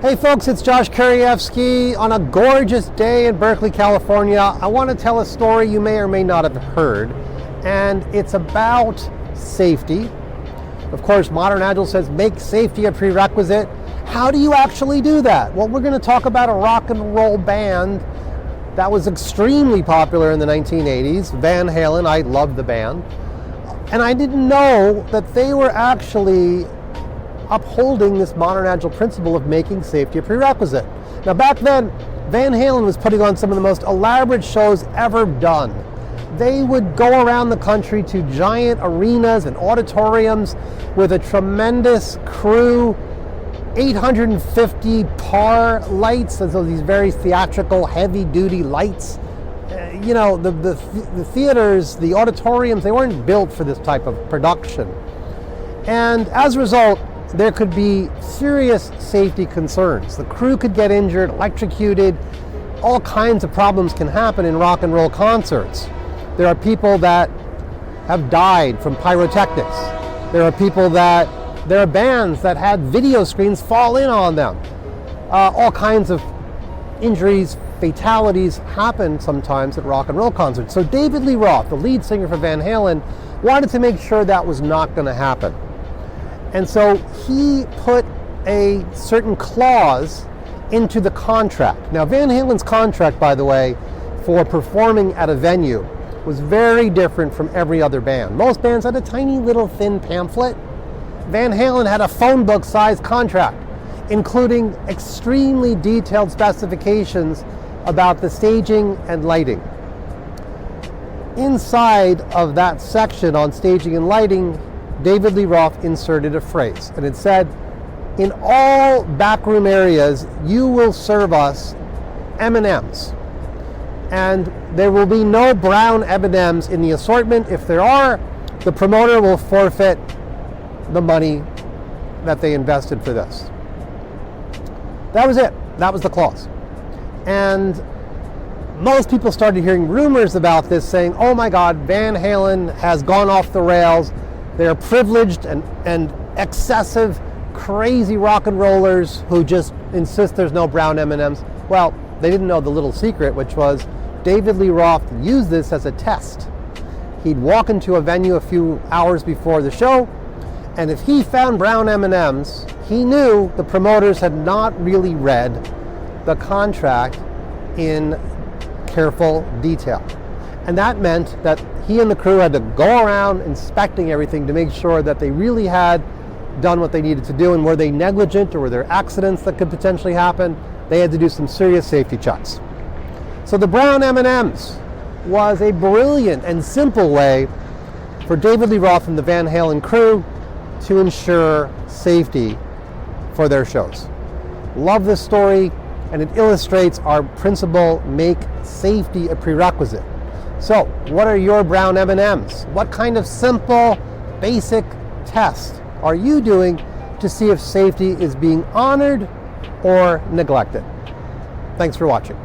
Hey folks, it's Josh Karyevsky on a gorgeous day in Berkeley, California. I want to tell a story you may or may not have heard, and it's about safety. Of course, Modern Agile says make safety a prerequisite. How do you actually do that? Well, we're going to talk about a rock and roll band that was extremely popular in the 1980s, Van Halen. I loved the band. And I didn't know that they were actually upholding this modern agile principle of making safety a prerequisite. Now back then, Van Halen was putting on some of the most elaborate shows ever done. They would go around the country to giant arenas and auditoriums with a tremendous crew, 850 par lights, and so these very theatrical, heavy-duty lights. The theaters, the auditoriums, they weren't built for this type of production. And as a result, there could be serious safety concerns. The crew could get injured, electrocuted. All kinds of problems can happen in rock and roll concerts. There are people that have died from pyrotechnics. There are bands that had video screens fall in on them. All kinds of injuries, fatalities happen sometimes at rock and roll concerts. So David Lee Roth, the lead singer for Van Halen, wanted to make sure that was not going to happen. And so he put a certain clause into the contract. Now, Van Halen's contract, by the way, for performing at a venue was very different from every other band. Most bands had a tiny little thin pamphlet. Van Halen had a phone book sized contract, including extremely detailed specifications about the staging and lighting. Inside of that section on staging and lighting, David Lee Roth inserted a phrase, and it said, in all backroom areas, you will serve us M&Ms. And there will be no Brown M&Ms in the assortment. If there are, the promoter will forfeit the money that they invested for this. That was it. That was the clause. And most people started hearing rumors about this saying, oh my God, Van Halen has gone off the rails. They're privileged and excessive, crazy rock and rollers who just insist there's no Brown M&Ms. Well, they didn't know the little secret, which was David Lee Roth used this as a test. He'd walk into a venue a few hours before the show, and if he found Brown M&Ms, he knew the promoters had not really read the contract in careful detail. And that meant that he and the crew had to go around inspecting everything to make sure that they really had done what they needed to do. And were they negligent or were there accidents that could potentially happen, they had to do some serious safety checks. So the Brown M&Ms was a brilliant and simple way for David Lee Roth and the Van Halen crew to ensure safety for their shows. Love this story, and it illustrates our principle, make safety a prerequisite. So, what are your Brown M&Ms? What kind of simple, basic test are you doing to see if safety is being honored or neglected? Thanks for watching.